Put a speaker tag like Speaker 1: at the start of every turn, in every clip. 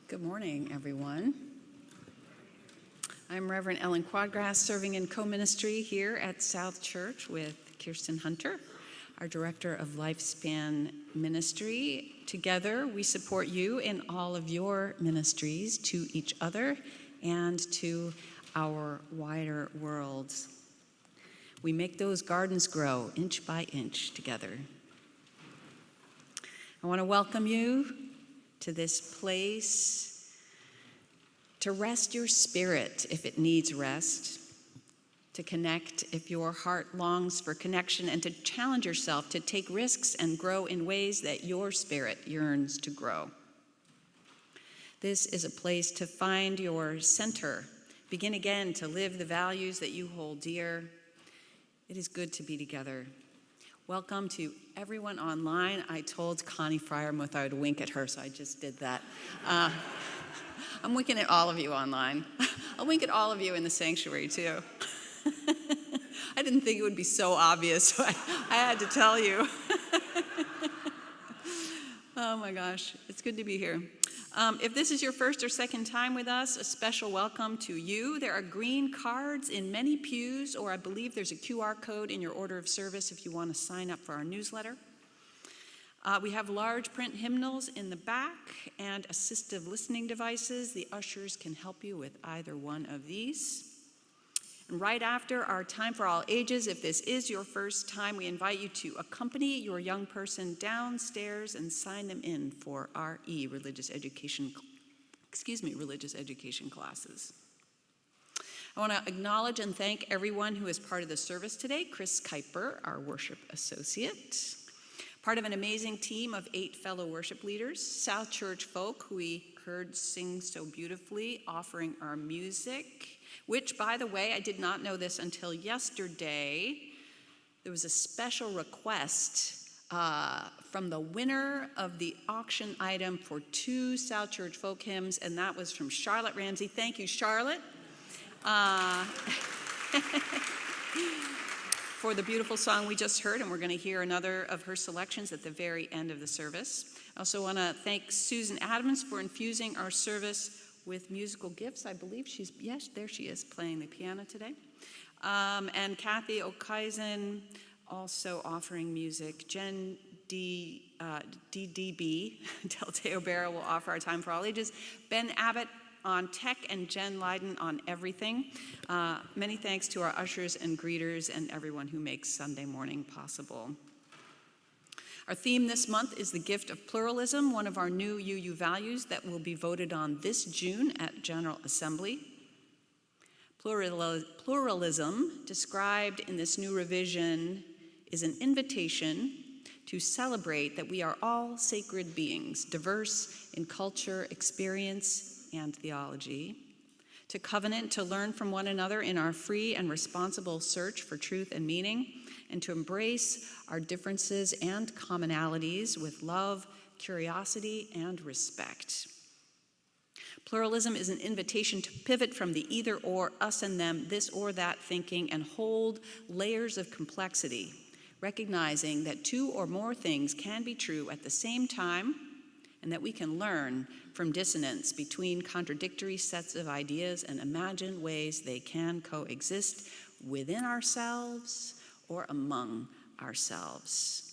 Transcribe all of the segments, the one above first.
Speaker 1: Good morning, everyone. I'm Reverend Ellen Quaadgras, serving in co-ministry here at South Church with Kirsten Hunter, our Director of Lifespan Ministry. Together, we support you in all of your ministries to each other and to our wider world. We make those gardens grow inch by inch together. I want to welcome you to this place to rest your spirit if it needs rest, to connect if your heart longs for connection, and to challenge yourself to take risks and grow in ways that your spirit yearns to grow. This is a place to find your center, begin again to live the values that you hold dear. It is good to be together. Welcome to everyone online. I told Connie Fryermuth I would wink at her, so I just did that. I'm winking at all of you online. I'll wink at all of you in the sanctuary, too. I didn't think it would be so obvious, so I had to tell you. Oh my gosh, it's good to be here. If this is your first or second time with us, a special welcome to you. There are green cards in many pews, or I believe there's a QR code in your order of service if you want to sign up for our newsletter. We have large print hymnals in the back and assistive listening devices. The ushers can help you with either one of these. And right after our Time for All Ages, if this is your first time, we invite you to accompany your young person downstairs and sign them in for RE, religious education classes. I want to acknowledge and thank everyone who is part of the service today. Chris Kiper, our worship associate, part of an amazing team of 8 fellow worship leaders, South Church folk who we heard sing so beautifully, offering our music, which, by the way, I did not know this until yesterday. There was a special request from the winner of the auction item for 2 South Church folk hymns, and that was from Charlotte Ramsey. Thank you, Charlotte, for the beautiful song we just heard, and we're going to hear another of her selections at the very end of the service. I also want to thank Susan Adams for infusing our service with musical gifts. I believe yes, there she is, playing the piano today. And Cathy Okhuysen also offering music. Jen DDB, Del Deo-Barry will offer our Time for All Ages. Ben Abbott on tech and Jen Leiden on everything. Many thanks to our ushers and greeters and everyone who makes Sunday morning possible. Our theme this month is the gift of pluralism, one of our new UU values that will be voted on this June at General Assembly. Pluralism, described in this new revision, is an invitation to celebrate that we are all sacred beings, diverse in culture, experience, and theology, to covenant to learn from one another in our free and responsible search for truth and meaning, and to embrace our differences and commonalities with love, curiosity, and respect. Pluralism is an invitation to pivot from the either or, us and them, this or that thinking, and hold layers of complexity, recognizing that two or more things can be true at the same time, and that we can learn from dissonance between contradictory sets of ideas and imagine ways they can coexist within ourselves or among ourselves.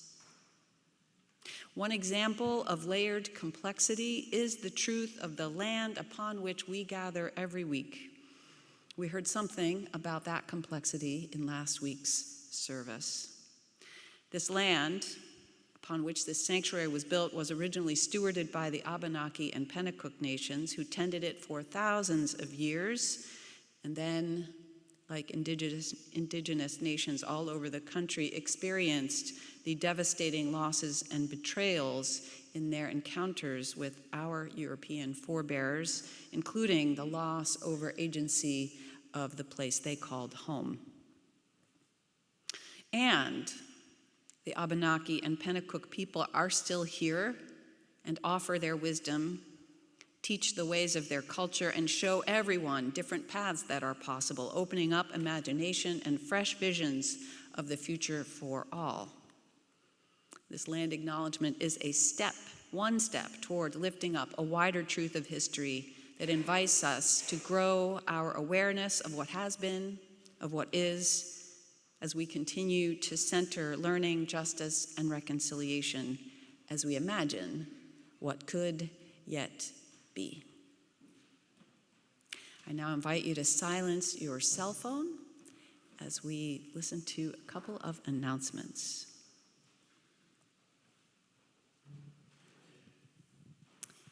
Speaker 1: One example of layered complexity is the truth of the land upon which we gather every week. We heard something about that complexity in last week's service. This land upon which this sanctuary was built was originally stewarded by the Abenaki and Pennacook nations, who tended it for thousands of years, and then, like indigenous nations all over the country, experienced the devastating losses and betrayals in their encounters with our European forebears, including the loss over agency of the place they called home. And the Abenaki and Pennacook people are still here and offer their wisdom, teach the ways of their culture, and show everyone different paths that are possible, opening up imagination and fresh visions of the future for all. This land acknowledgement is a step, one step toward lifting up a wider truth of history that invites us to grow our awareness of what has been, of what is, as we continue to center learning, justice, and reconciliation as we imagine what could yet be. I now invite you to silence your cell phone as we listen to a couple of announcements.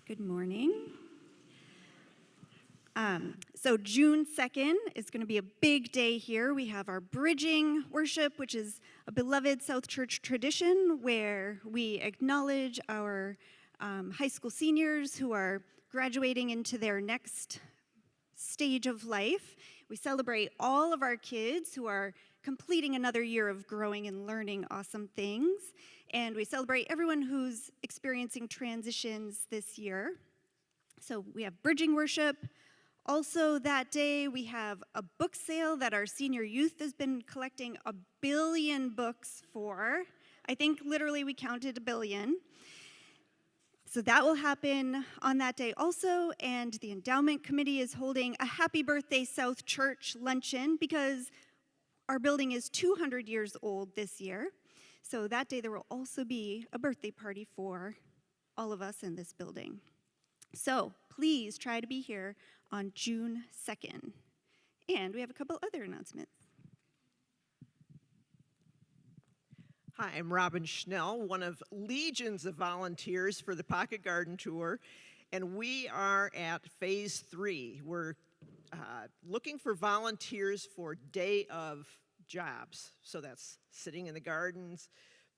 Speaker 2: Good morning. So June 2nd is going to be a big day here. We have our bridging worship, which is a beloved South Church tradition where we acknowledge our high school seniors who are graduating into their next stage of life. We celebrate all of our kids who are completing another year of growing and learning awesome things. And we celebrate everyone who's experiencing transitions this year. So we have bridging worship. Also that day, we have a book sale that our senior youth has been collecting 1 billion books for. I think literally we counted 1 billion. So that will happen on that day also, and the endowment committee is holding a Happy Birthday South Church luncheon because our building is 200 years old this year. So that day there will also be a birthday party for all of us in this building. So please try to be here on June 2nd. And we have a couple other announcements.
Speaker 3: Hi, I'm Robin Schnell, one of legions of volunteers for the Pocket Garden Tour, and we are at phase 3. We're looking for volunteers for Day of Jobs. So that's sitting in the gardens,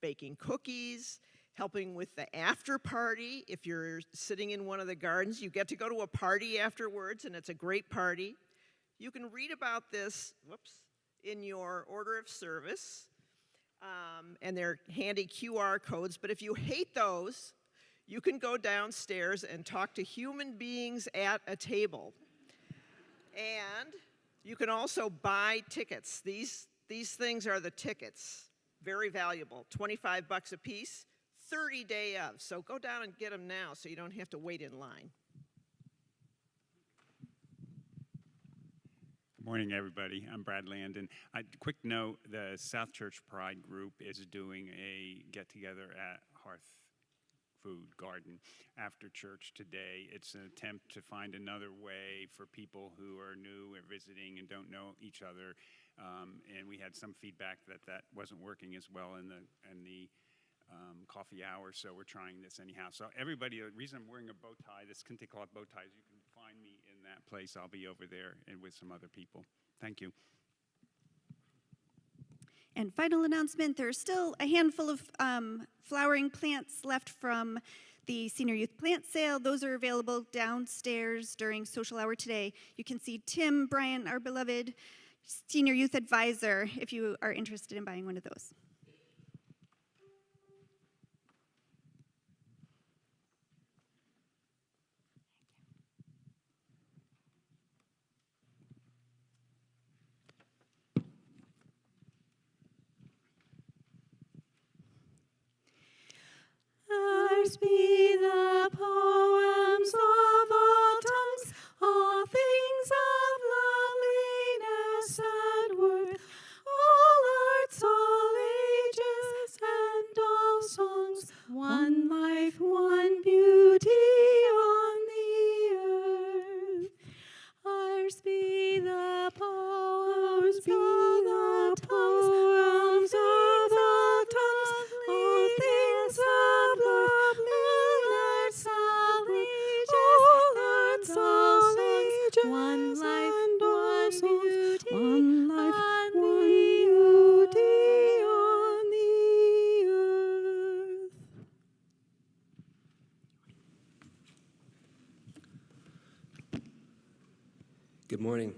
Speaker 3: baking cookies, helping with the after party. If you're sitting in one of the gardens, you get to go to a party afterwards, and it's a great party. You can read about this, in your order of service. And they're handy QR codes, but if you hate those, you can go downstairs and talk to human beings at a table. And you can also buy tickets. These things are the tickets. Very valuable, 25 bucks a piece, 30 day of. So go down and get them now so you don't have to wait in line.
Speaker 4: Good morning, everybody. I'm Brad Landon. Quick note, the South Church Pride group is doing a get-together at Hearth food garden after church today. It's an attempt to find another way for people who are new or visiting and don't know each other. And we had some feedback that wasn't working as well in the coffee hour, so we're trying this anyhow. So everybody, the reason I'm wearing a bow tie, this Kente cloth bow tie, is you can find me in that place. I'll be over there and with some other people. Thank you.
Speaker 2: And final announcement, there's still a handful of flowering plants left from the Senior Youth Plant Sale. Those are available downstairs during social hour today. You can see Tim Bryant, our beloved Senior Youth Advisor, if you are interested in buying one of those.
Speaker 5: Ours be the poems of all tongues, all things of loveliness and worth, all arts, all ages, and all songs, one life, one beauty on the earth. Ours be the poems of all tongues, all things of loveliness and worth, all arts, all ages, one life, one beauty, one life, one beauty on the earth.
Speaker 6: Good morning.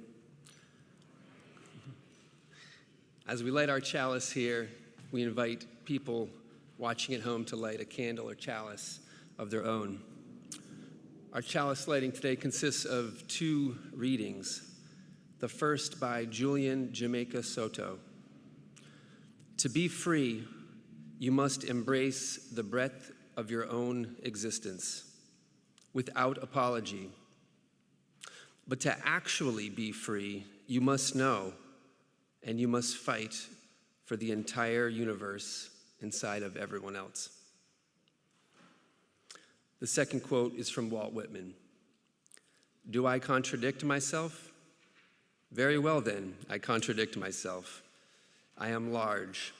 Speaker 6: As we light our chalice here, we invite people watching at home to light a candle or chalice of their own. Our chalice lighting today consists of 2 readings. The first by Julian Jamaica Soto. To be free, you must embrace the breadth of your own existence without apology. But to actually be free, you must know and you must fight for the entire universe inside of everyone else. The second quote is from Walt Whitman. Do I contradict myself? Very well then, I contradict myself. I am large.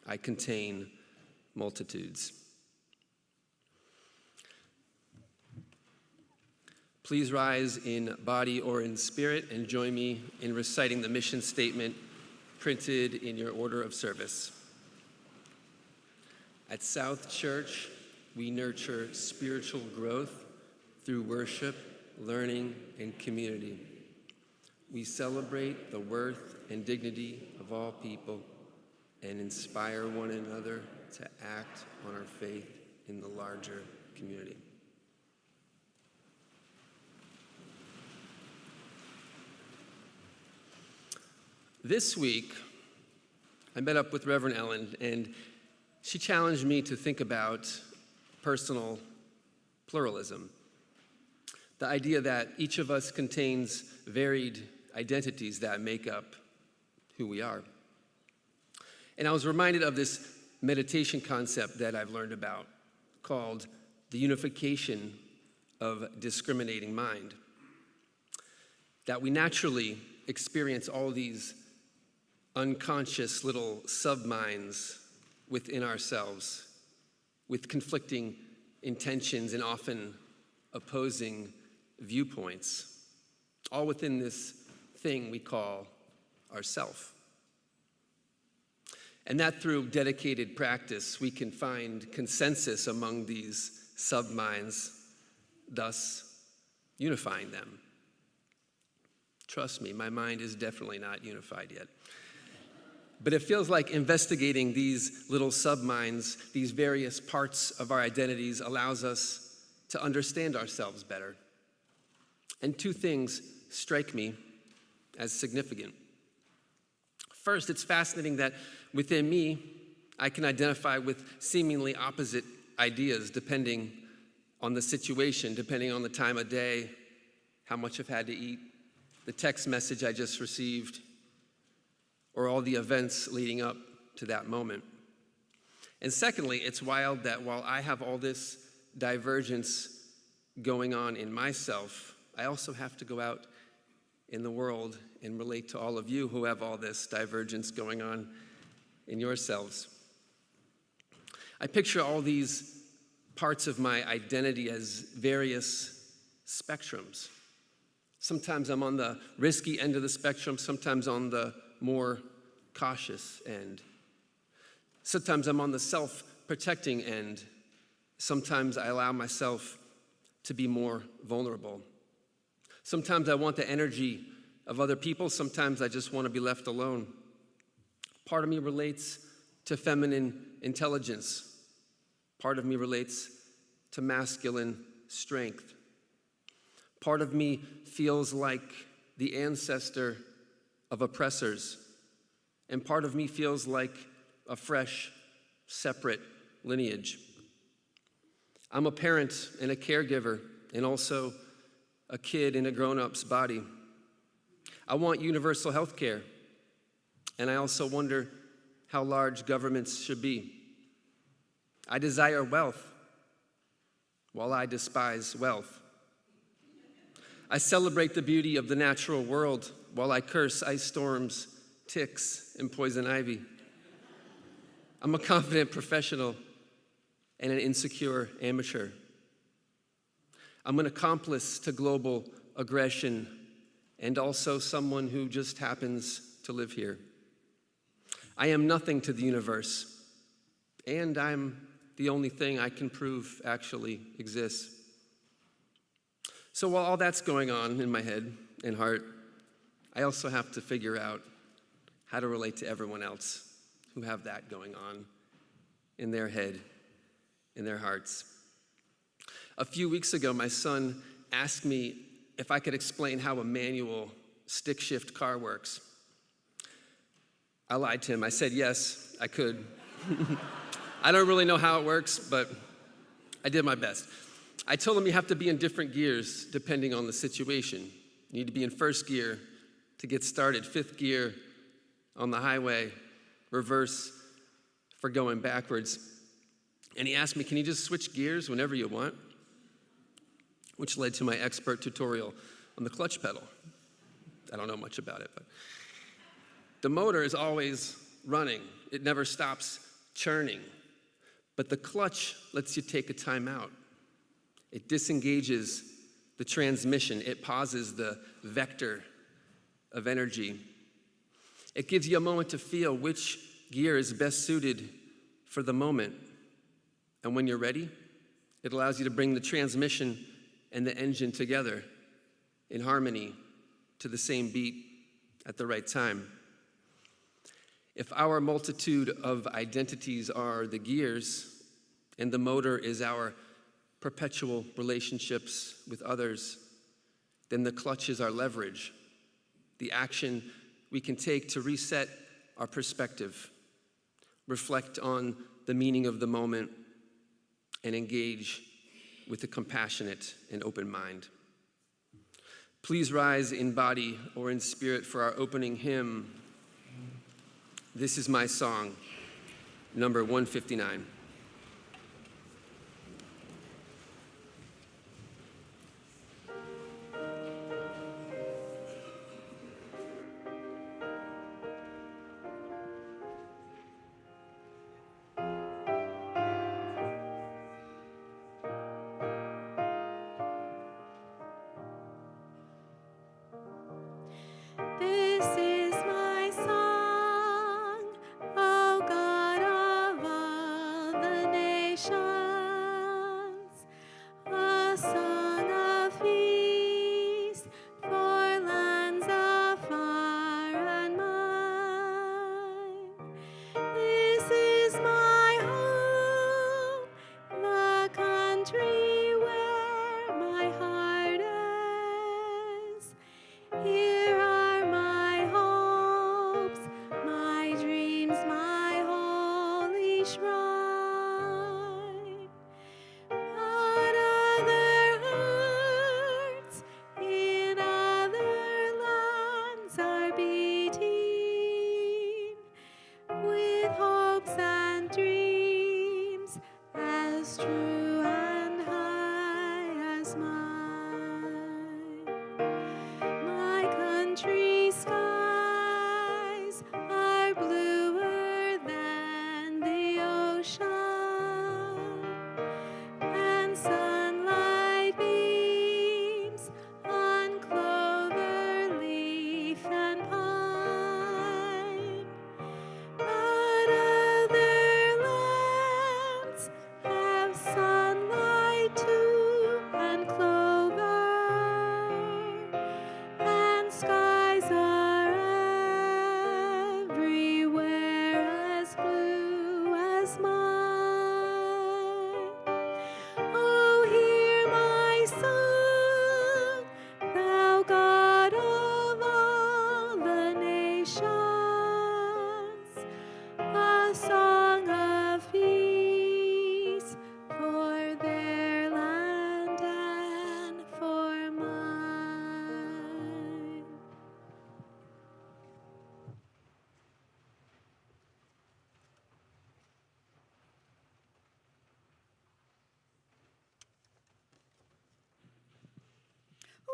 Speaker 6: I contain multitudes. Please rise in body or in spirit and join me in reciting the mission statement printed in your order of service. At South Church, we nurture spiritual growth through worship, learning, and community. We celebrate the worth and dignity of all people and inspire one another to act on our faith in the larger community. This week, I met up with Reverend Ellen, and she challenged me to think about personal pluralism. The idea that each of us contains varied identities that make up who we are. And I was reminded of this meditation concept that I've learned about called the unification of discriminating mind. That we naturally experience all these unconscious little subminds within ourselves with conflicting intentions and often opposing viewpoints, all within this thing we call ourself. And that through dedicated practice, we can find consensus among these subminds, thus unifying them. Trust me, my mind is definitely not unified yet. But it feels like investigating these little subminds, these various parts of our identities, allows us to understand ourselves better. And 2 things strike me as significant. First, it's fascinating that within me, I can identify with seemingly opposite ideas depending on the situation, depending on the time of day, how much I've had to eat, the text message I just received, or all the events leading up to that moment. And secondly, it's wild that while I have all this divergence going on in myself, I also have to go out in the world and relate to all of you who have all this divergence going on in yourselves. I picture all these parts of my identity as various spectrums. Sometimes I'm on the risky end of the spectrum, sometimes on the more cautious end. Sometimes I'm on the self-protecting end. Sometimes I allow myself to be more vulnerable. Sometimes I want the energy of other people. Sometimes I just want to be left alone. Part of me relates to feminine intelligence. Part of me relates to masculine strength. Part of me feels like the ancestor of oppressors. And part of me feels like a fresh, separate lineage. I'm a parent and a caregiver, and also a kid in a grown-up's body. I want universal health care, and I also wonder how large governments should be. I desire wealth, while I despise wealth. I celebrate the beauty of the natural world, while I curse ice storms, ticks, and poison ivy. I'm a confident professional and an insecure amateur. I'm an accomplice to global aggression and also someone who just happens to live here. I am nothing to the universe, and I'm the only thing I can prove actually exists. So while all that's going on in my head and heart, I also have to figure out how to relate to everyone else who have that going on in their head, in their hearts. A few weeks ago, my son asked me if I could explain how a manual stick-shift car works. I lied to him. I said, yes, I could. I don't really know how it works, but I did my best. I told him you have to be in different gears depending on the situation. You need to be in first gear to get started, fifth gear on the highway, reverse for going backwards. And he asked me, can you just switch gears whenever you want? Which led to my expert tutorial on the clutch pedal. I don't know much about it, but the motor is always running. It never stops churning. But the clutch lets you take a time out. It disengages the transmission. It pauses the vector of energy. It gives you a moment to feel which gear is best suited for the moment. And when you're ready, it allows you to bring the transmission and the engine together in harmony to the same beat at the right time. If our multitude of identities are the gears and the motor is our perpetual relationships with others, then the clutch is our leverage, the action we can take to reset our perspective, reflect on the meaning of the moment, and engage with a compassionate and open mind. Please rise in body or in spirit for our opening hymn. This is my song, number 159.
Speaker 5: This is my song, O God of all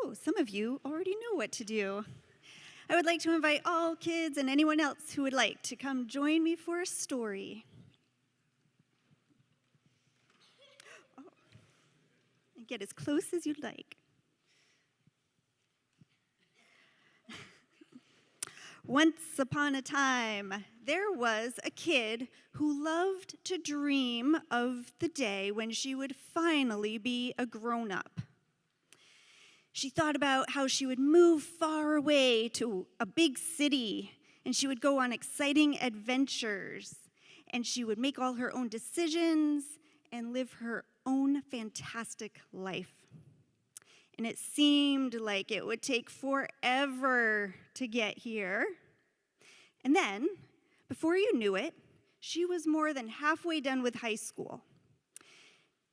Speaker 2: Oh, some of you already know what to do. I would like to invite all kids and anyone else who would like to come join me for a story. Oh. And get as close as you'd like. Once upon a time, there was a kid who loved to dream of the day when she would finally be a grown-up. She thought about how she would move far away to a big city, and she would go on exciting adventures, and she would make all her own decisions and live her own fantastic life. And it seemed like it would take forever to get here. And then, before you knew it, she was more than halfway done with high school.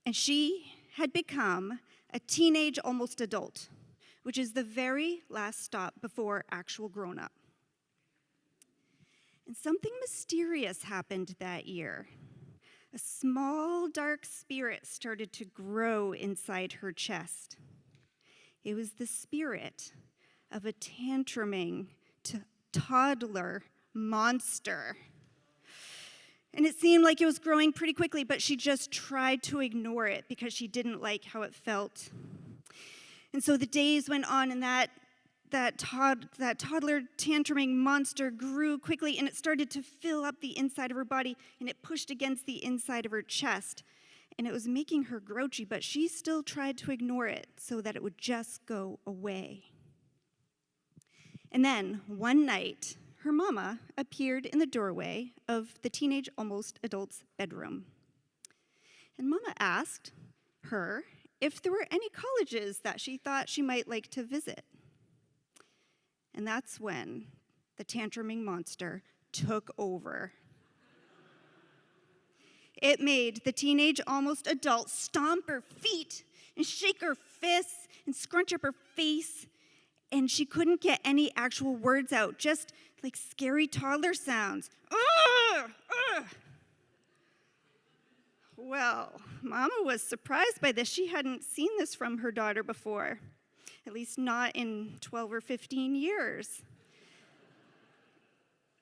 Speaker 2: And she had become a teenage almost adult, which is the very last stop before actual grown-up. And something mysterious happened that year. A small, dark spirit started to grow inside her chest. It was the spirit of a tantruming toddler monster. And it seemed like it was growing pretty quickly, but she just tried to ignore it because she didn't like how it felt. And so the days went on, and that toddler tantruming monster grew quickly, and it started to fill up the inside of her body, and it pushed against the inside of her chest. And it was making her grouchy, but she still tried to ignore it so that it would just go away. And then, one night, her mama appeared in the doorway of the teenage almost adult's bedroom. And Mama asked her if there were any colleges that she thought she might like to visit. And that's when the tantruming monster took over. It made the teenage almost adult stomp her feet and shake her fists and scrunch up her face, and she couldn't get any actual words out, just like scary toddler sounds. Ugh! Ugh! Well, Mama was surprised by this. She hadn't seen this from her daughter before, at least not in 12 or 15 years.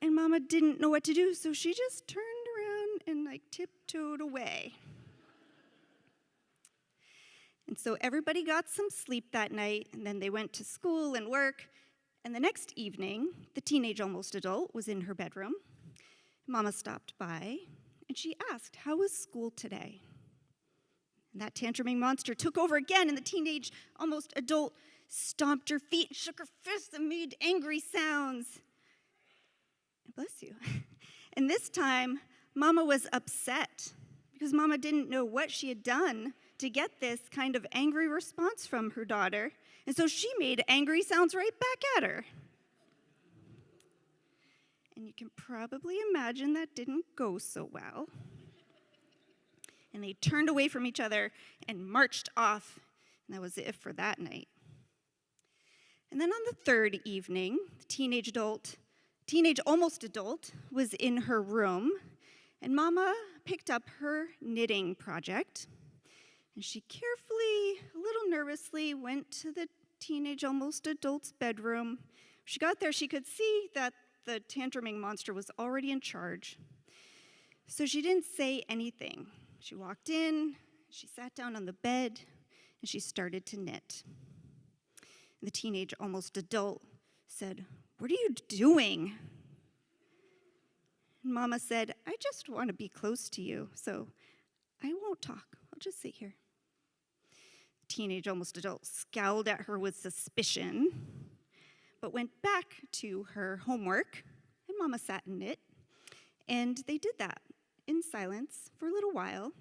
Speaker 2: And Mama didn't know what to do, so she just turned around and tiptoed away. And so everybody got some sleep that night, and then they went to school and work. And the next evening, the teenage almost adult was in her bedroom. Mama stopped by, and she asked, "How was school today?" And that tantruming monster took over again, and the teenage almost adult stomped her feet and shook her fists and made angry sounds. Bless you. And this time, Mama was upset because Mama didn't know what she had done to get this kind of angry response from her daughter. And so she made angry sounds right back at her. And you can probably imagine that didn't go so well. And they turned away from each other and marched off. And that was it for that night. And then on the third evening, the teenage almost adult was in her room, and Mama picked up her knitting project, and she carefully, a little nervously, went to the teenage almost adult's bedroom. When she got there, she could see that the tantruming monster was already in charge. So she didn't say anything. She walked in, she sat down on the bed, and she started to knit. And the teenage almost adult said, "What are you doing?" And Mama said, "I just want to be close to you, so I won't talk. I'll just sit here." The teenage almost adult scowled at her with suspicion, but went back to her homework, and Mama sat and knit. And they did that in silence for a little while.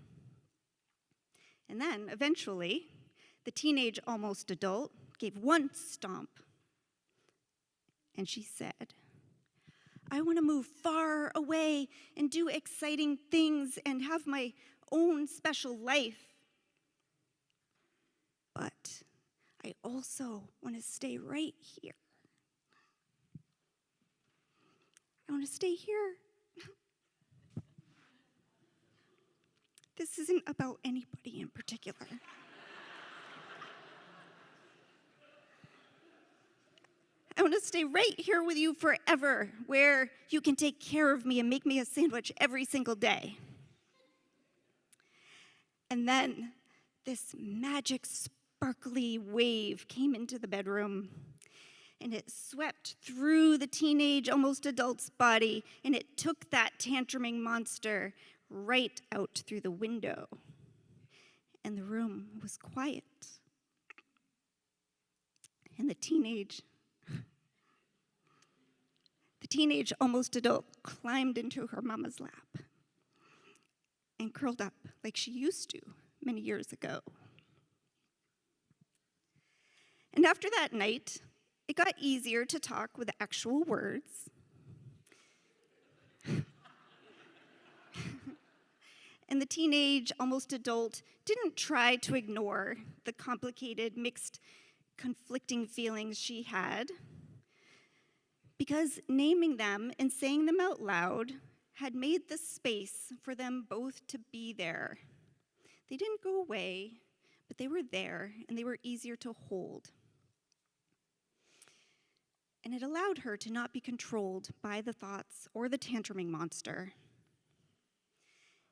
Speaker 2: And then, eventually, the teenage almost adult gave one stomp. And she said, "I want to move far away and do exciting things and have my own special life. But I also want to stay right here. I want to stay here. This isn't about anybody in particular." want to stay right here with you forever, where you can take care of me and make me a sandwich every single day. And then this magic sparkly wave came into the bedroom, and it swept through the teenage, almost adult's body, and it took that tantruming monster right out through the window. And the room was quiet. And the teenage almost adult climbed into her mama's lap and curled up like she used to many years ago. And after that night, it got easier to talk with actual words. And the teenage, almost adult, didn't try to ignore the complicated, mixed, conflicting feelings she had, because naming them and saying them out loud had made the space for them both to be there. They didn't go away, but they were there, and they were easier to hold. And it allowed her to not be controlled by the thoughts or the tantruming monster.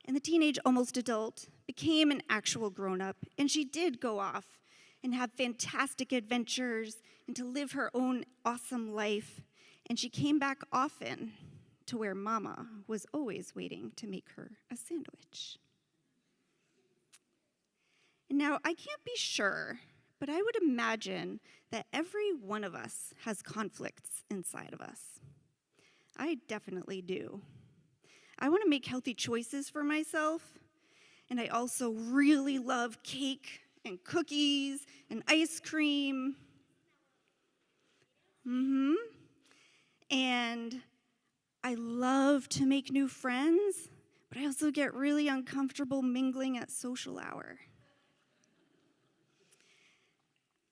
Speaker 2: And the teenage, almost adult, became an actual grown-up, and she did go off and have fantastic adventures and to live her own awesome life. And she came back often to where Mama was always waiting to make her a sandwich. And now, I can't be sure, but I would imagine that every one of us has conflicts inside of us. I definitely do. I want to make healthy choices for myself, and I also really love cake and cookies and ice cream. And I love to make new friends, but I also get really uncomfortable mingling at social hour.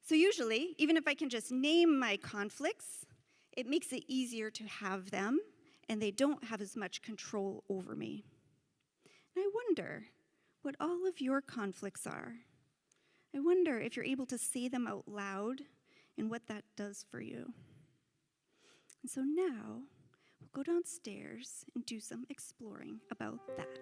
Speaker 2: So usually, even if I can just name my conflicts, it makes it easier to have them, and they don't have as much control over me. And I wonder what all of your conflicts are. I wonder if you're able to say them out loud and what that does for you. And so now, we'll go downstairs and do some exploring about that.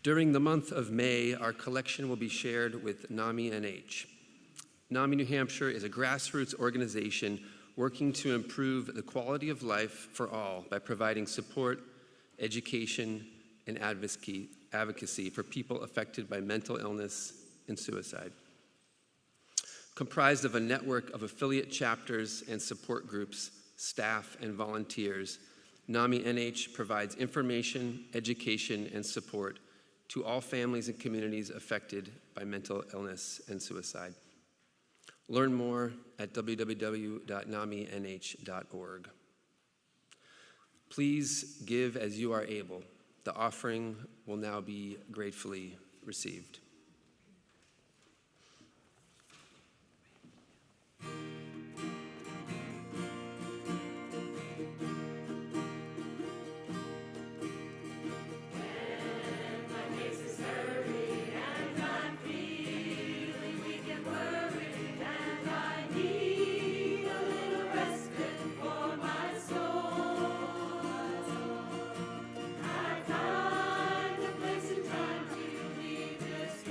Speaker 6: During the month of May, our collection will be shared with NAMI NH. NAMI New Hampshire is a grassroots organization working to improve the quality of life for all by providing support, education, and advocacy for people affected by mental illness and suicide. Comprised of a network of affiliate chapters and support groups, staff, and volunteers, NAMI NH provides information, education, and support to all families and communities affected by mental illness and suicide. Learn more at www.naminh.org. Please give as you are able. The offering will now be gratefully received.
Speaker 5: This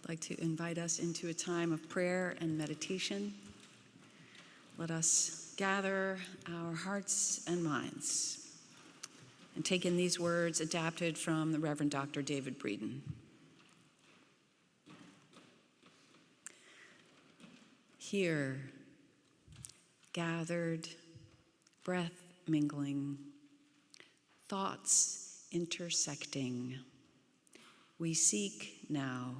Speaker 1: I'd like to invite us into a time of prayer and meditation. Let us gather our hearts and minds and take in these words adapted from the Reverend Dr. David Breeden. Here, gathered, breath mingling, thoughts intersecting, we seek now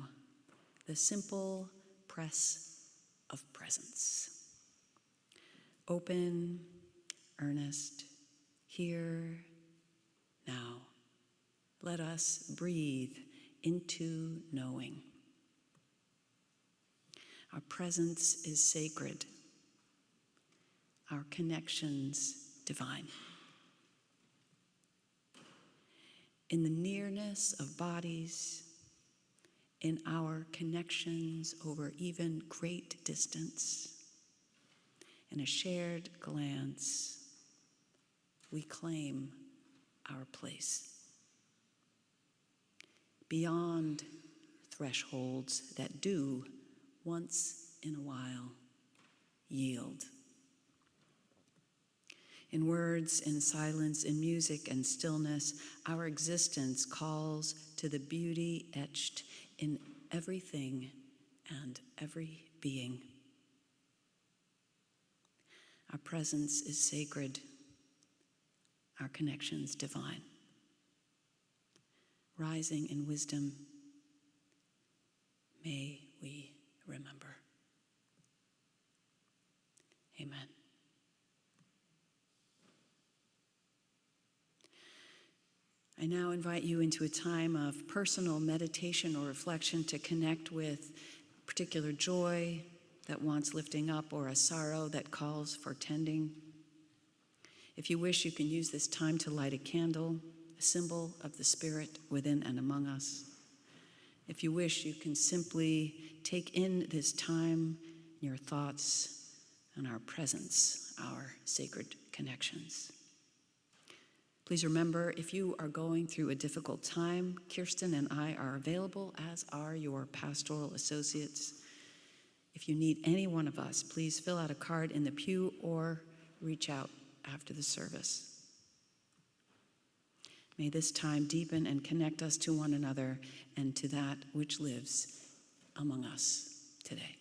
Speaker 1: the simple press of presence. Open, earnest, here, now. Let us breathe into knowing. Our presence is sacred. Our connections divine. In the nearness of bodies, in our connections over even great distance, in a shared glance, we claim our place. Beyond thresholds that do, once in a while, yield. In words, in silence, in music and stillness, our existence calls to the beauty etched in everything and every being. Our presence is sacred, our connections divine. Rising in wisdom, may we remember. Amen. I now invite you into a time of personal meditation or reflection to connect with a particular joy that wants lifting up or a sorrow that calls for tending. If you wish, you can use this time to light a candle, a symbol of the Spirit within and among us. If you wish, you can simply take in this time, your thoughts, and our presence, our sacred connections. Please remember, if you are going through a difficult time, Kirsten and I are available, as are your pastoral associates. If you need any one of us, please fill out a card in the pew or reach out after the service. May this time deepen and connect us to one another and to that which lives among us today.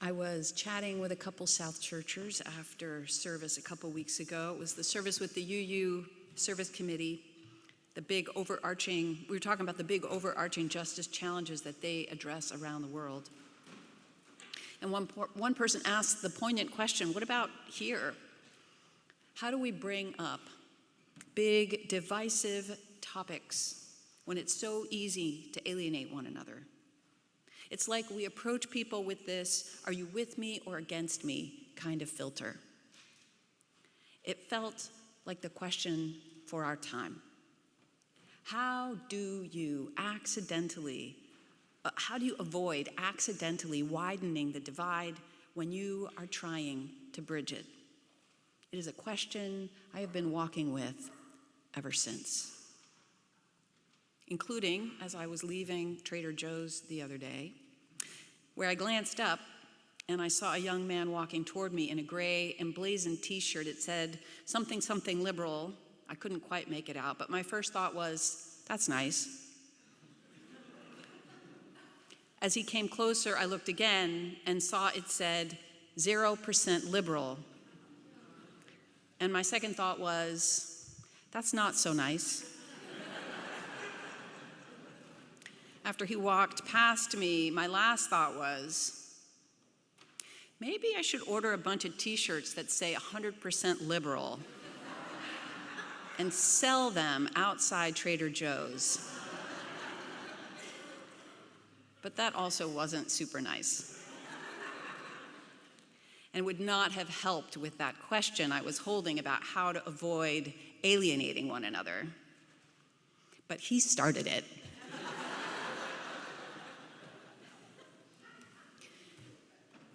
Speaker 1: I was chatting with a couple South Churchers after service a couple weeks ago. It was the service with the UU Service Committee, we were talking about the big overarching justice challenges that they address around the world. And one person asked the poignant question, what about here? How do we bring up big, divisive topics when it's so easy to alienate one another? It's like we approach people with this, are you with me or against me kind of filter. It felt like the question for our time. How do you avoid accidentally widening the divide when you are trying to bridge it? It is a question I have been walking with ever since, including as I was leaving Trader Joe's the other day, where I glanced up and I saw a young man walking toward me in a gray emblazoned t-shirt. It said something, something liberal. I couldn't quite make it out, but my first thought was, that's nice. As he came closer, I looked again and saw it said 0% liberal. And my second thought was, that's not so nice. After he walked past me, my last thought was, maybe I should order a bunch of t-shirts that say 100% liberal and sell them outside Trader Joe's. But that also wasn't super nice, and would not have helped with that question I was holding about how to avoid alienating one another. But he started it.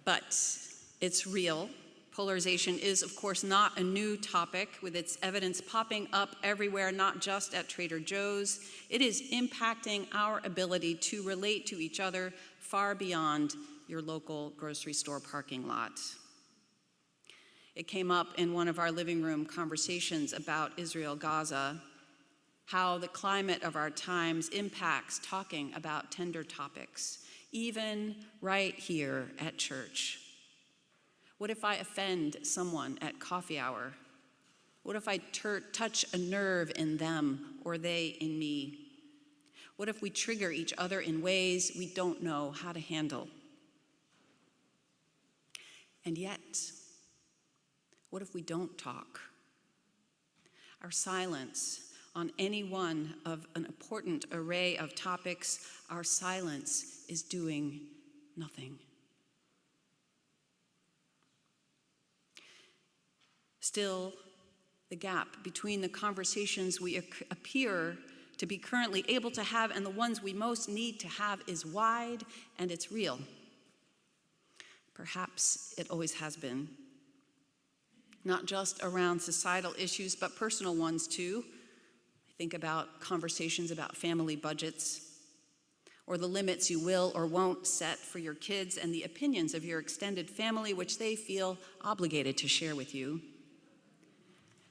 Speaker 1: But it's real. Polarization is, of course, not a new topic, with its evidence popping up everywhere, not just at Trader Joe's. It is impacting our ability to relate to each other far beyond your local grocery store parking lot. It came up in one of our living room conversations about Israel-Gaza, how the climate of our times impacts talking about tender topics, even right here at church. What if I offend someone at coffee hour? What if I touch a nerve in them or they in me? What if we trigger each other in ways we don't know how to handle? And yet, what if we don't talk? Our silence on any one of an important array of topics, our silence is doing nothing. Still, the gap between the conversations we appear to be currently able to have and the ones we most need to have is wide, and it's real. Perhaps it always has been. Not just around societal issues, but personal ones too. Think about conversations about family budgets, or the limits you will or won't set for your kids and the opinions of your extended family, which they feel obligated to share with you.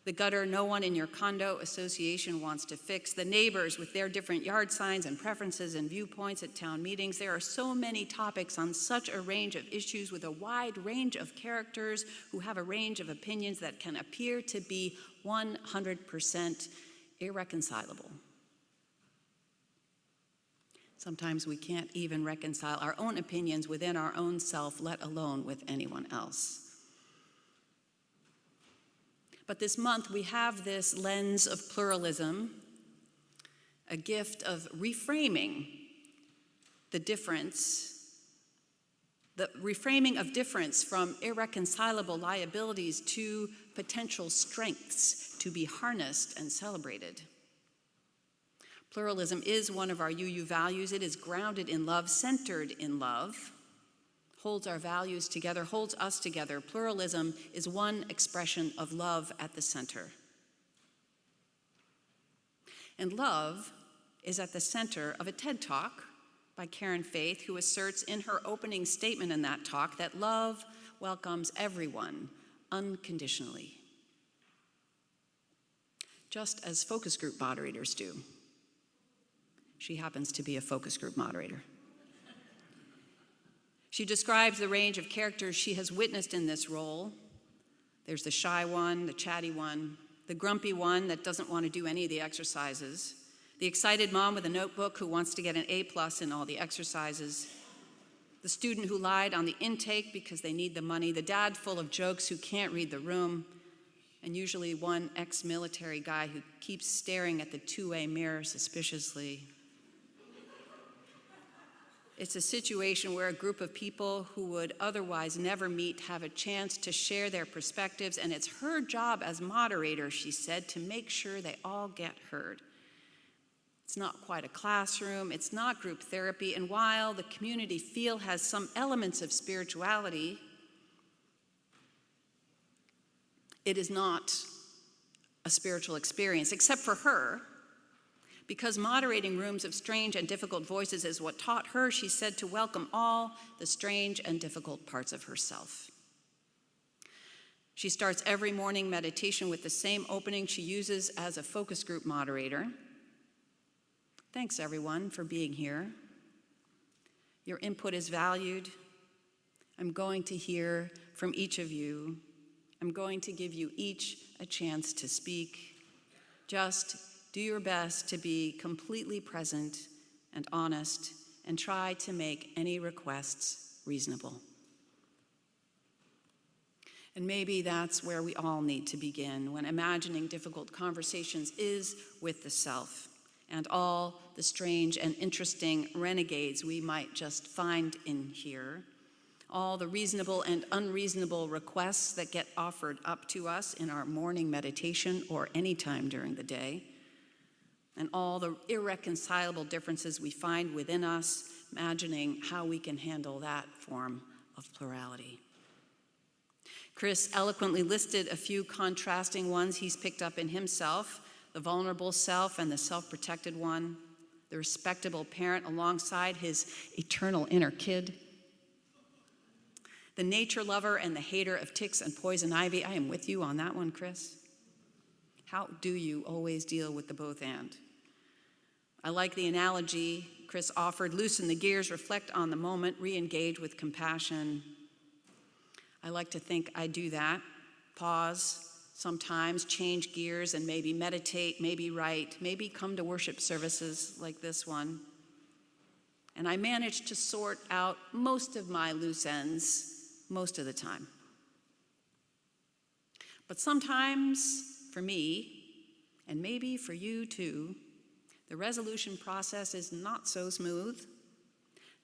Speaker 1: The gutter no one in your condo association wants to fix, the neighbors with their different yard signs and preferences and viewpoints at town meetings. There are so many topics on such a range of issues with a wide range of characters who have a range of opinions that can appear to be 100% irreconcilable. Sometimes we can't even reconcile our own opinions within our own self, let alone with anyone else. But this month we have this lens of pluralism, a gift of reframing the difference, the reframing of difference from irreconcilable liabilities to potential strengths to be harnessed and celebrated. Pluralism is one of our UU values. It is grounded in love, centered in love, holds our values together, holds us together. Pluralism is one expression of love at the center. And love is at the center of a TED Talk by Karen Faith, who asserts in her opening statement in that talk that love welcomes everyone unconditionally, just as focus group moderators do. She happens to be a focus group moderator. She describes the range of characters she has witnessed in this role. There's the shy one, the chatty one, the grumpy one that doesn't want to do any of the exercises, the excited mom with a notebook who wants to get an A+ in all the exercises, the student who lied on the intake because they need the money, the dad full of jokes who can't read the room, and usually one ex-military guy who keeps staring at the two-way mirror suspiciously. It's a situation where a group of people who would otherwise never meet have a chance to share their perspectives, and it's her job as moderator, she said, to make sure they all get heard. It's not quite a classroom, it's not group therapy, and while the community feel has some elements of spirituality, it is not a spiritual experience, except for her. Because moderating rooms of strange and difficult voices is what taught her, she said, to welcome all the strange and difficult parts of herself. She starts every morning meditation with the same opening she uses as a focus group moderator. Thanks, everyone, for being here. Your input is valued. I'm going to hear from each of you. I'm going to give you each a chance to speak. Just do your best to be completely present and honest, and try to make any requests reasonable. And maybe that's where we all need to begin, when imagining difficult conversations is with the self and all the strange and interesting renegades we might just find in here, all the reasonable and unreasonable requests that get offered up to us in our morning meditation or any time during the day, and all the irreconcilable differences we find within us, imagining how we can handle that form of plurality. Chris eloquently listed a few contrasting ones he's picked up in himself: the vulnerable self and the self-protected one, the respectable parent alongside his eternal inner kid, the nature lover and the hater of ticks and poison ivy. I am with you on that one, Chris. How do you always deal with the both and? I like the analogy Chris offered: loosen the gears, reflect on the moment, re-engage with compassion. I like to think I do that. Pause, sometimes change gears and maybe meditate, maybe write, maybe come to worship services like this one. And I manage to sort out most of my loose ends most of the time. But sometimes, for me, and maybe for you too, the resolution process is not so smooth,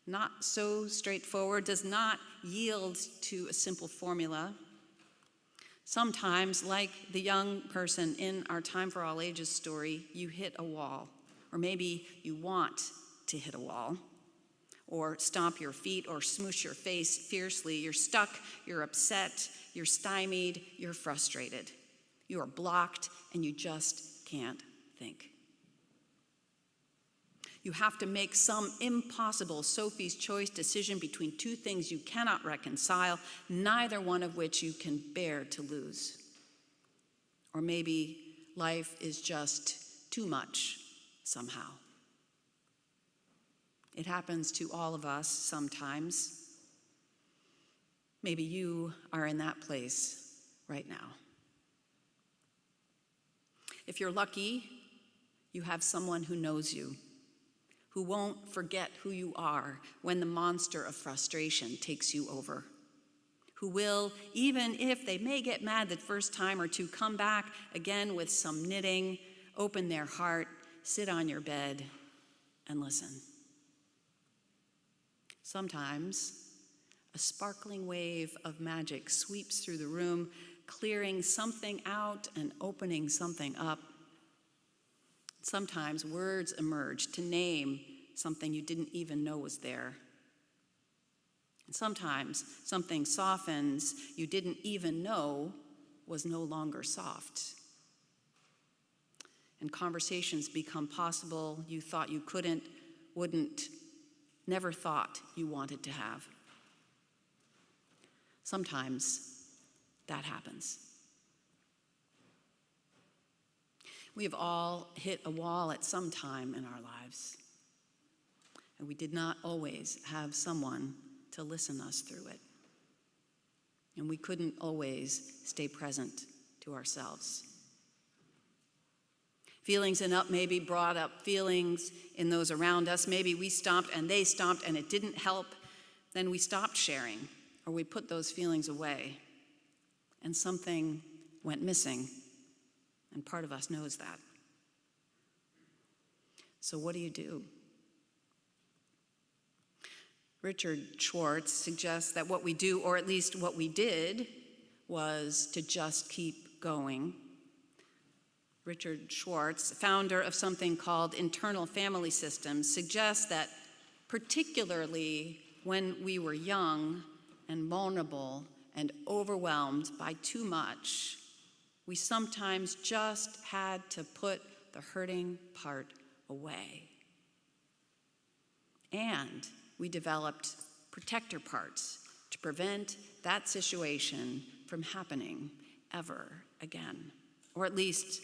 Speaker 1: not so straightforward, does not yield to a simple formula. Sometimes, like the young person in our Time for All Ages story, you hit a wall, or maybe you want to hit a wall, or stomp your feet, or smoosh your face fiercely. You're stuck, you're upset, you're stymied, you're frustrated. You are blocked, and you just can't think. You have to make some impossible Sophie's choice decision between two things you cannot reconcile, neither one of which you can bear to lose. Or maybe life is just too much somehow. It happens to all of us sometimes. Maybe you are in that place right now. If you're lucky, you have someone who knows you, who won't forget who you are when the monster of frustration takes you over, who will, even if they may get mad the first time or two, come back again with some knitting, open their heart, sit on your bed, and listen. Sometimes a sparkling wave of magic sweeps through the room, clearing something out and opening something up. Sometimes words emerge to name something you didn't even know was there. And sometimes something softens you didn't even know was no longer soft. And conversations become possible you thought you couldn't, wouldn't, never thought you wanted to have. Sometimes that happens. We have all hit a wall at some time in our lives, and we did not always have someone to listen us through it. And we couldn't always stay present to ourselves. Feelings in up maybe brought up feelings in those around us. Maybe we stomped and they stomped and it didn't help. Then we stopped sharing, or we put those feelings away. And something went missing. And part of us knows that. So what do you do? Richard Schwartz suggests that what we do, or at least what we did, was to just keep going. Richard Schwartz, founder of something called internal family systems, suggests that particularly when we were young and vulnerable and overwhelmed by too much, we sometimes just had to put the hurting part away. And we developed protector parts to prevent that situation from happening ever again, or at least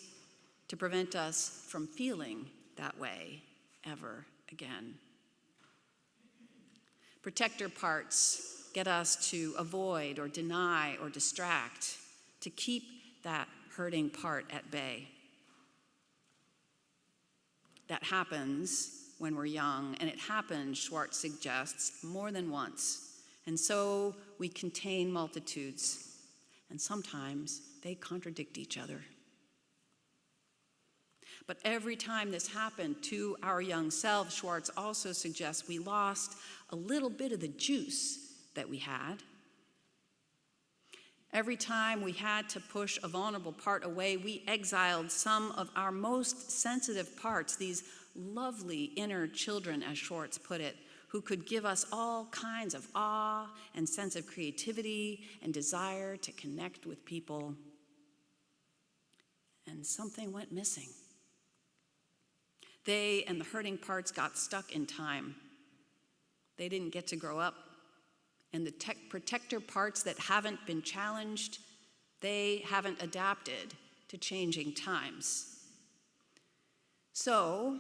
Speaker 1: to prevent us from feeling that way ever again. Protector parts get us to avoid or deny or distract, to keep that hurting part at bay. That happens when we're young, and it happens, Schwartz suggests, more than once. And so we contain multitudes, and sometimes they contradict each other. But every time this happened to our young selves, Schwartz also suggests we lost a little bit of the juice that we had. Every time we had to push a vulnerable part away, we exiled some of our most sensitive parts, these lovely inner children, as Schwartz put it, who could give us all kinds of awe and sense of creativity and desire to connect with people. And something went missing. They and the hurting parts got stuck in time. They didn't get to grow up. And the protector parts that haven't been challenged, they haven't adapted to changing times. So,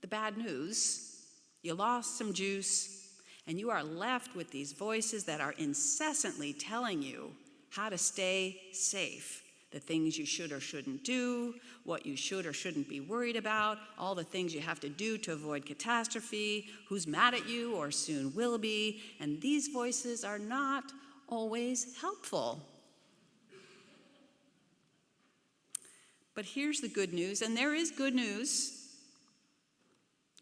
Speaker 1: the bad news, you lost some juice, and you are left with these voices that are incessantly telling you how to stay safe. The things you should or shouldn't do, what you should or shouldn't be worried about, all the things you have to do to avoid catastrophe, who's mad at you or soon will be, and these voices are not always helpful. But here's the good news, and there is good news,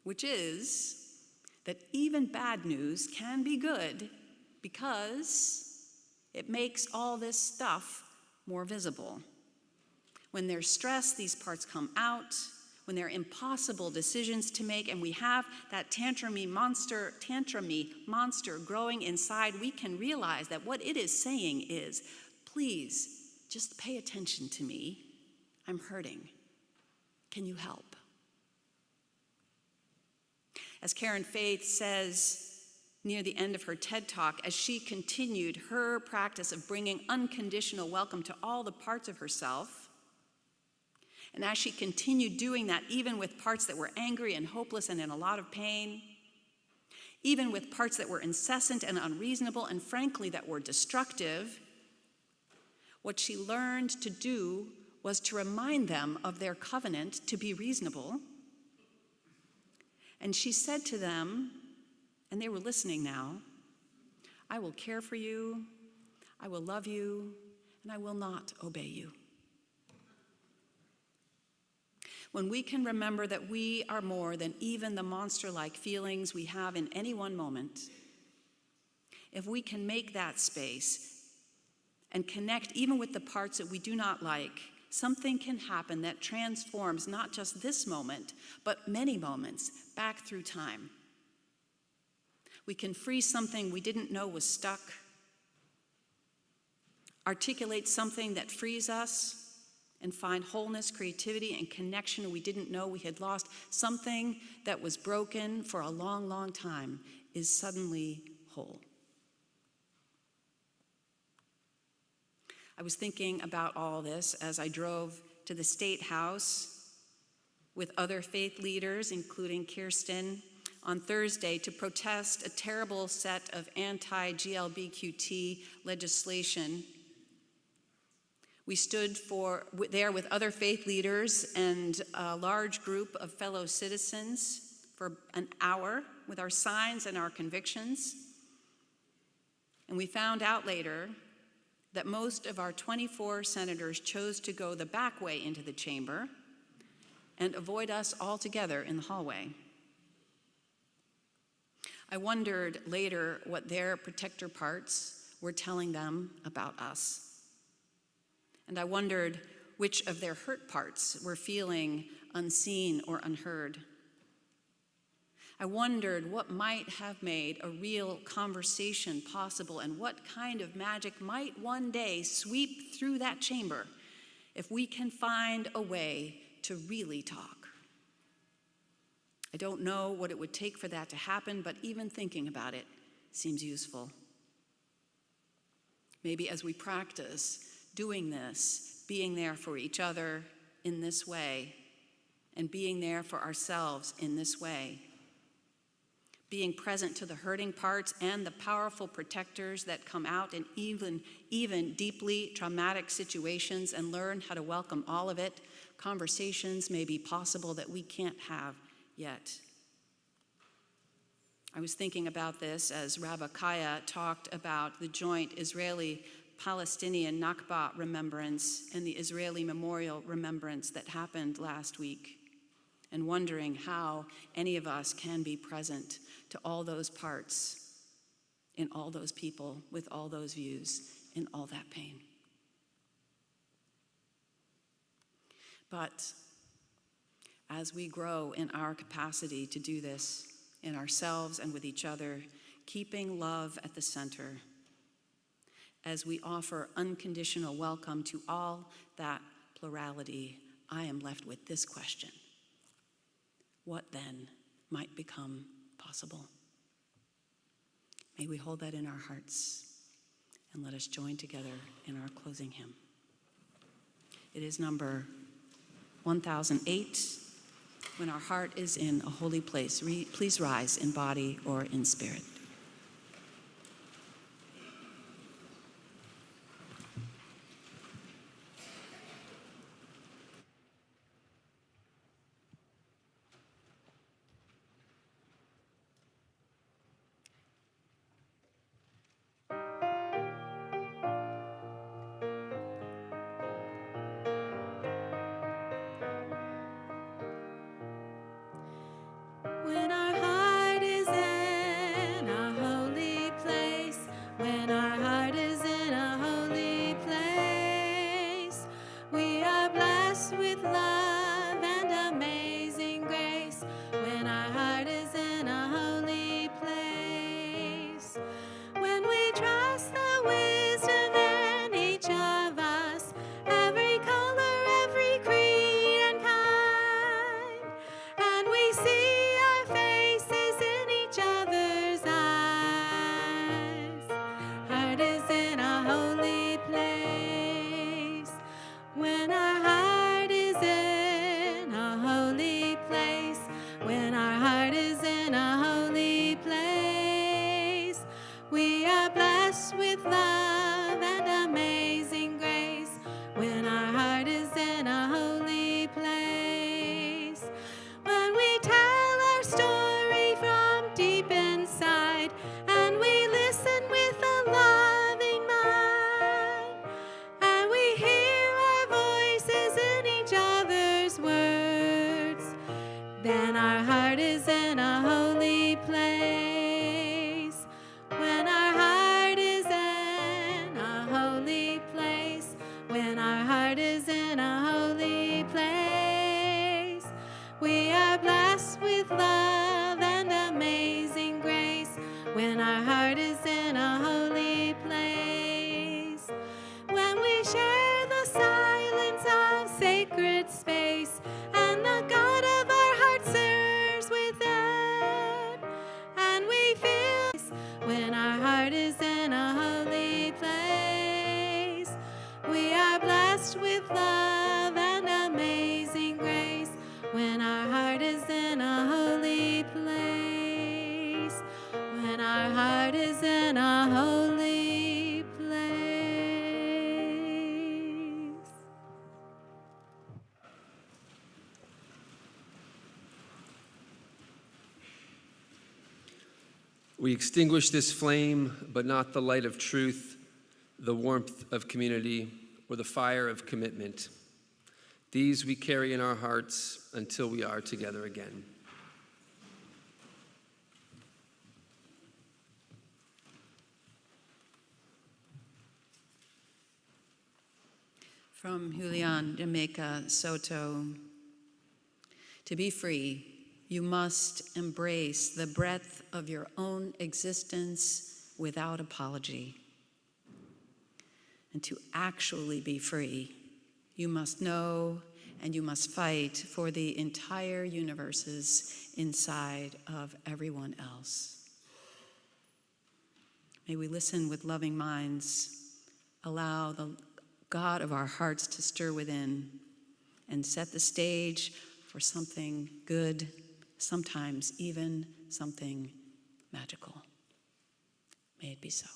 Speaker 1: which is that even bad news can be good because it makes all this stuff more visible. When there's stress, these parts come out. When there are impossible decisions to make and we have that tantrumy monster growing inside, we can realize that what it is saying is, please, just pay attention to me. I'm hurting. Can you help? As Karen Faith says near the end of her TED Talk, as she continued her practice of bringing unconditional welcome to all the parts of herself, and as she continued doing that even with parts that were angry and hopeless and in a lot of pain, even with parts that were incessant and unreasonable and frankly that were destructive, what she learned to do was to remind them of their covenant to be reasonable. And she said to them, and they were listening now, I will care for you, I will love you, and I will not obey you. When we can remember that we are more than even the monster-like feelings we have in any one moment, if we can make that space and connect even with the parts that we do not like, something can happen that transforms not just this moment, but many moments back through time. We can free something we didn't know was stuck, articulate something that frees us, and find wholeness, creativity, and connection we didn't know we had lost. Something that was broken for a long, long time is suddenly whole. I was thinking about all this as I drove to the State House with other faith leaders, including Kirsten, on Thursday to protest a terrible set of anti-GLBQT legislation. We stood there with other faith leaders and a large group of fellow citizens for an hour with our signs and our convictions. And we found out later that most of our 24 senators chose to go the back way into the chamber and avoid us altogether in the hallway. I wondered later what their protector parts were telling them about us. And I wondered which of their hurt parts were feeling unseen or unheard. I wondered what might have made a real conversation possible and what kind of magic might one day sweep through that chamber if we can find a way to really talk. I don't know what it would take for that to happen, but even thinking about it seems useful. Maybe as we practice doing this, being there for each other in this way, and being there for ourselves in this way, being present to the hurting parts and the powerful protectors that come out in even deeply traumatic situations and learn how to welcome all of it, conversations may be possible that we can't have yet. I was thinking about this as Rabbi Kaya talked about the joint Israeli-Palestinian Nakba remembrance and the Israeli Memorial Remembrance that happened last week, and wondering how any of us can be present to all those parts, in all those people, with all those views, in all that pain. But as we grow in our capacity to do this in ourselves and with each other, keeping love at the center, as we offer unconditional welcome to all that plurality, I am left with this question: what then might become possible? May we hold that in our hearts, and let us join together in our closing hymn. It is number 1008, When Our Heart is in a Holy Place. Please rise in body or in spirit.
Speaker 5: When our heart is in a holy place, when our heart is in a holy place, we are blessed with love and amazing grace. When our heart is in a holy place, when we trust the wisdom in each of us, every color, every creed and kind, and we see our faces in each other's eyes. Heart is in a holy place. When our heart is in a holy place, when our heart is in a holy place, we are blessed with love and amazing grace. When our heart is in a holy place, when we tell our story from deep inside, and we listen with a loving mind, and we hear our voices in each other's words, then our heart is in a holy place. When our heart is in a holy place, when our heart is in a holy place, we are blessed with love and amazing grace. When our heart is in a holy place, when we share the silence of sacred space, and the God of our heart stirs within, and we feel when our heart is in a holy place, we are blessed with love and amazing grace. When our heart is in a holy place.
Speaker 6: We extinguish this flame, but not the light of truth, the warmth of community, or the fire of commitment. These we carry in our hearts until we are together again.
Speaker 1: From Julian de Meca Soto, to be free, you must embrace the breadth of your own existence without apology. And to actually be free, you must know and you must fight for the entire universes inside of everyone else. May we listen with loving minds, allow the God of our hearts to stir within and set the stage for something good, sometimes even something magical. May it be so.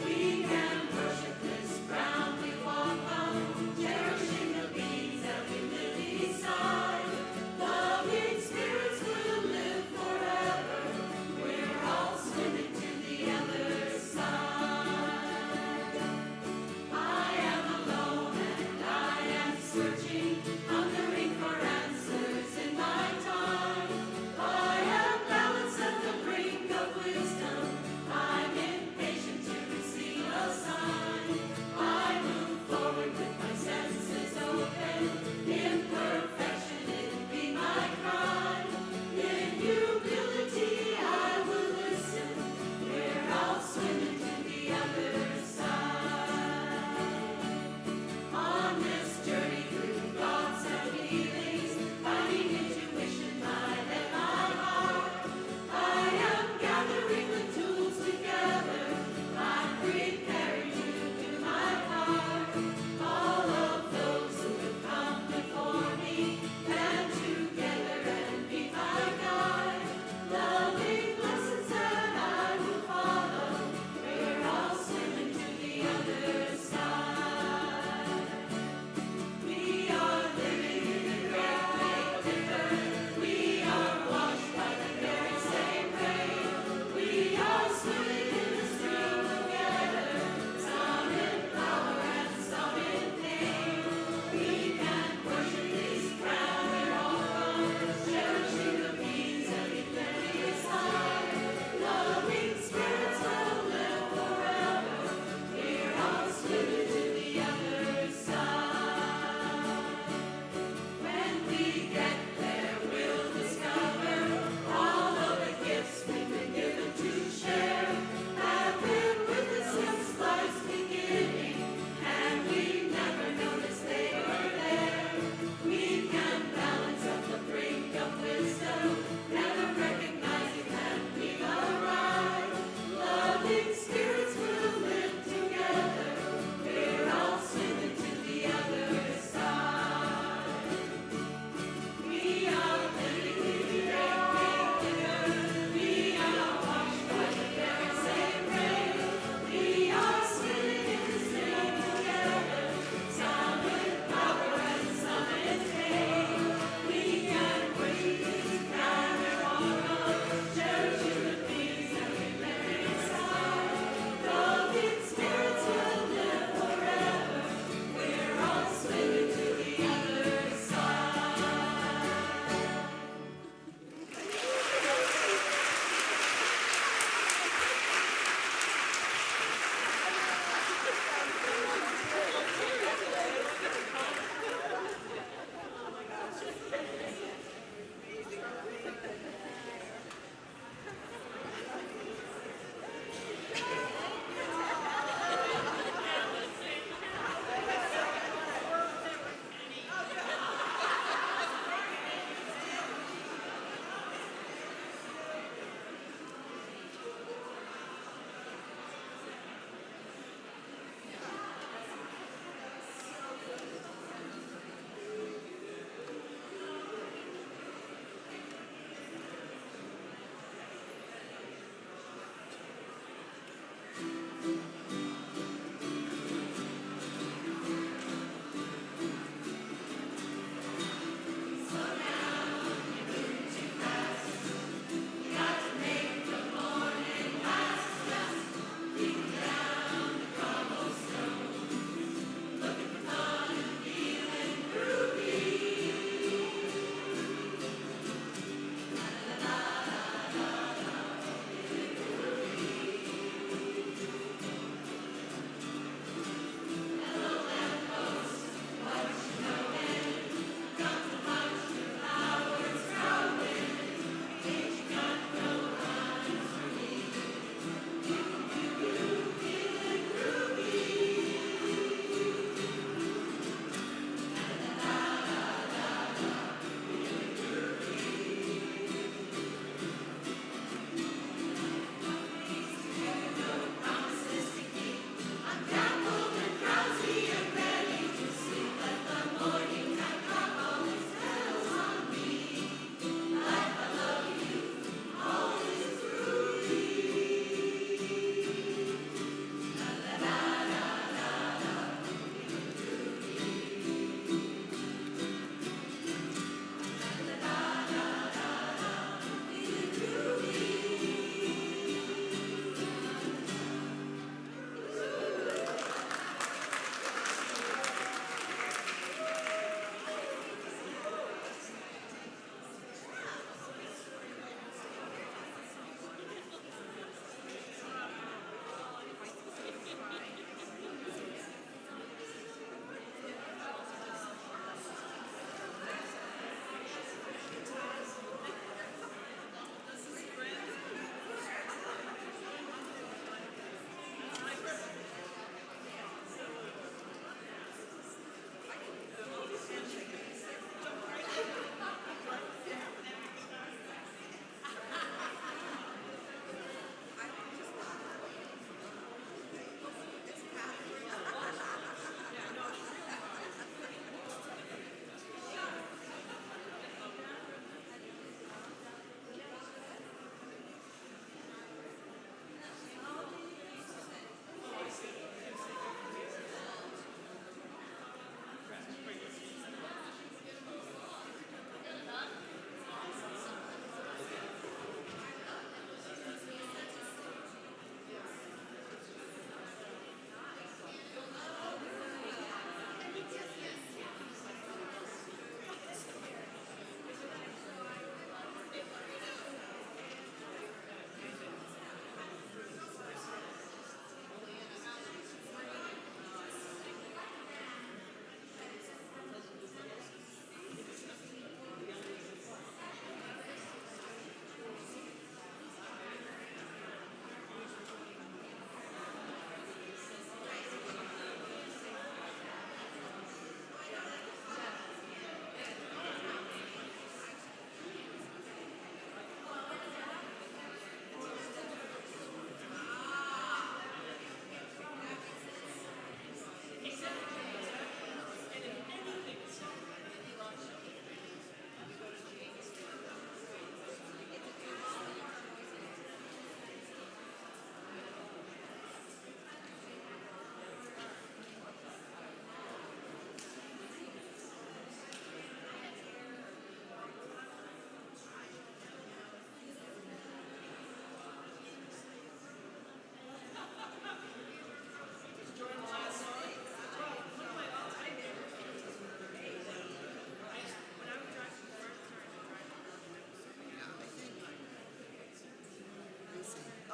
Speaker 7: We can worship this ground we walk on.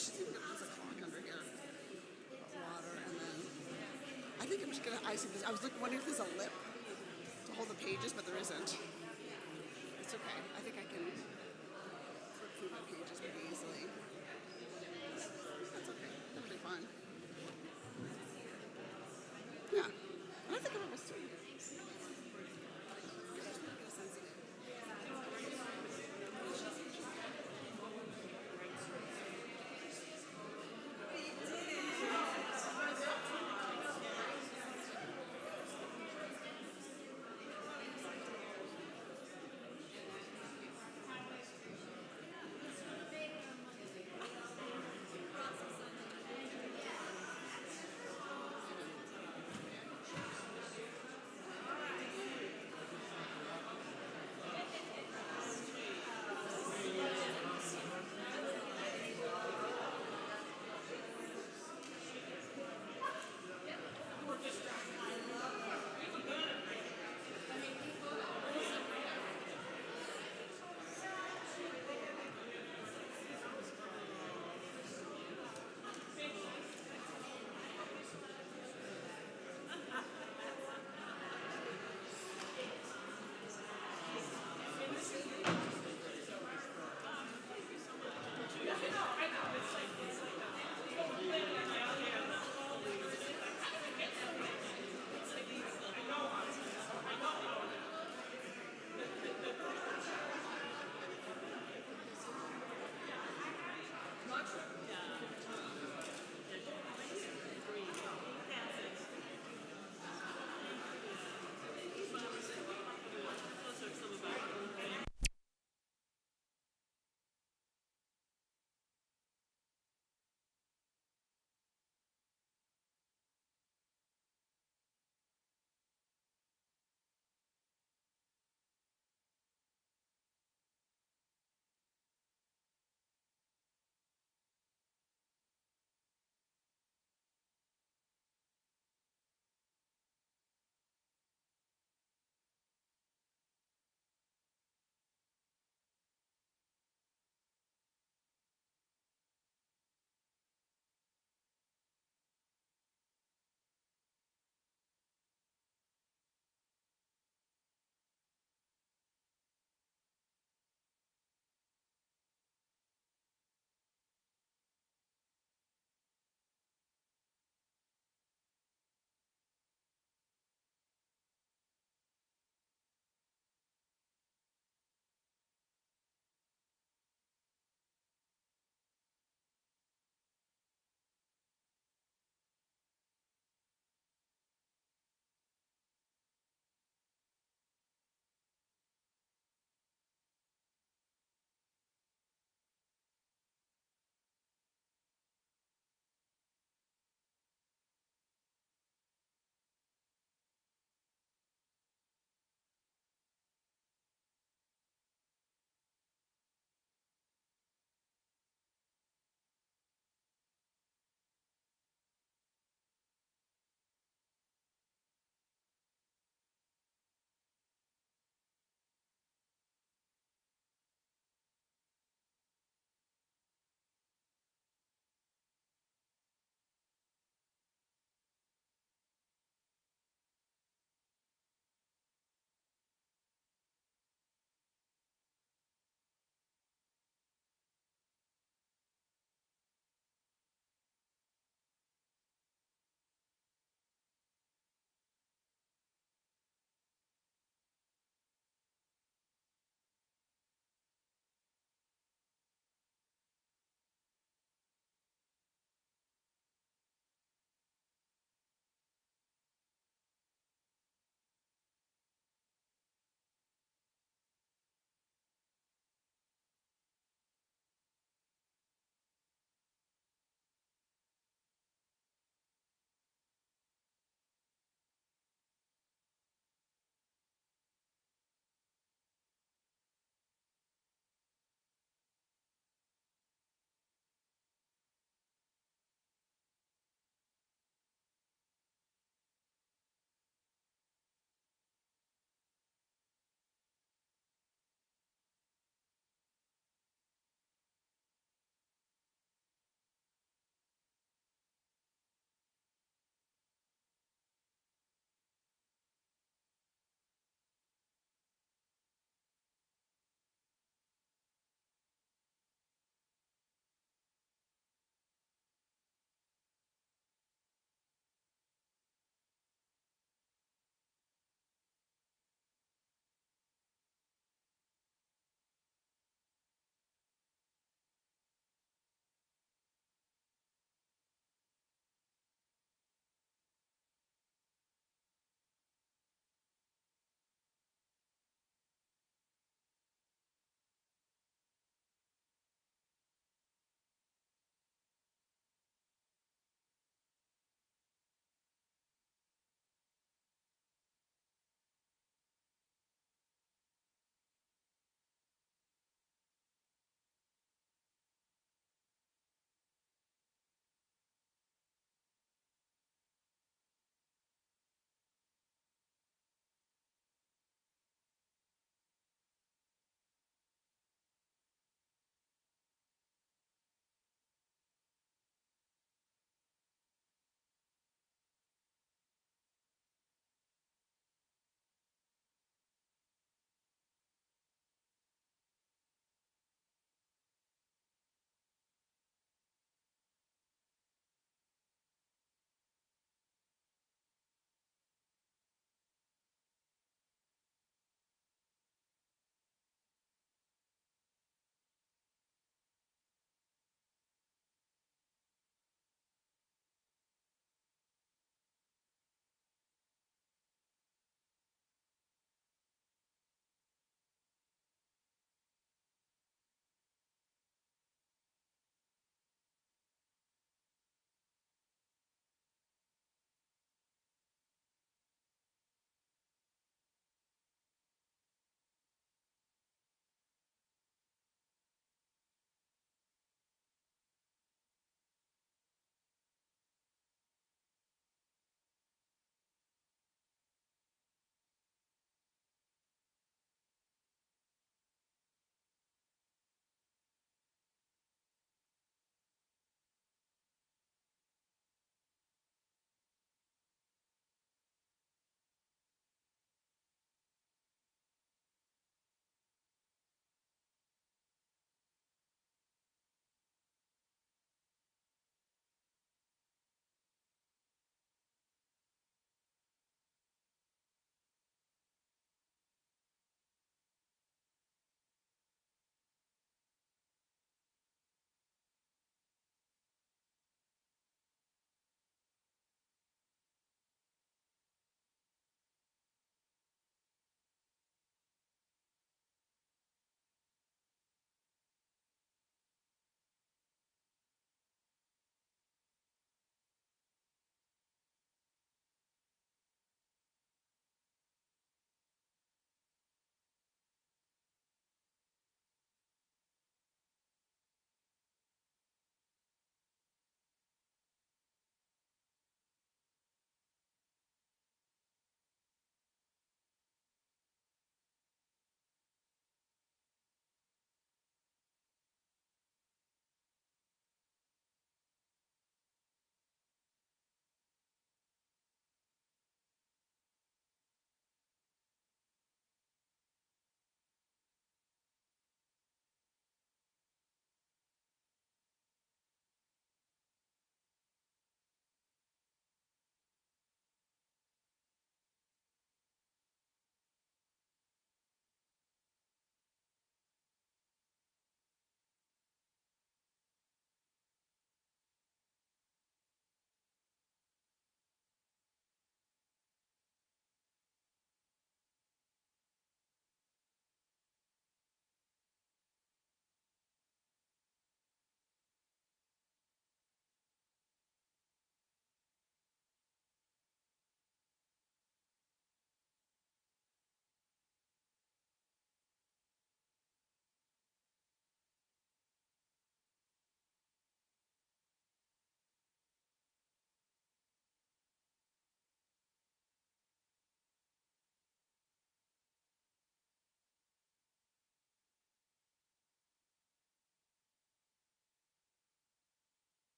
Speaker 7: she's even gonna use a clock under here. Water, and then I think I'm just gonna icing this. I was wondering if there's a lip to hold the pages, but there isn't.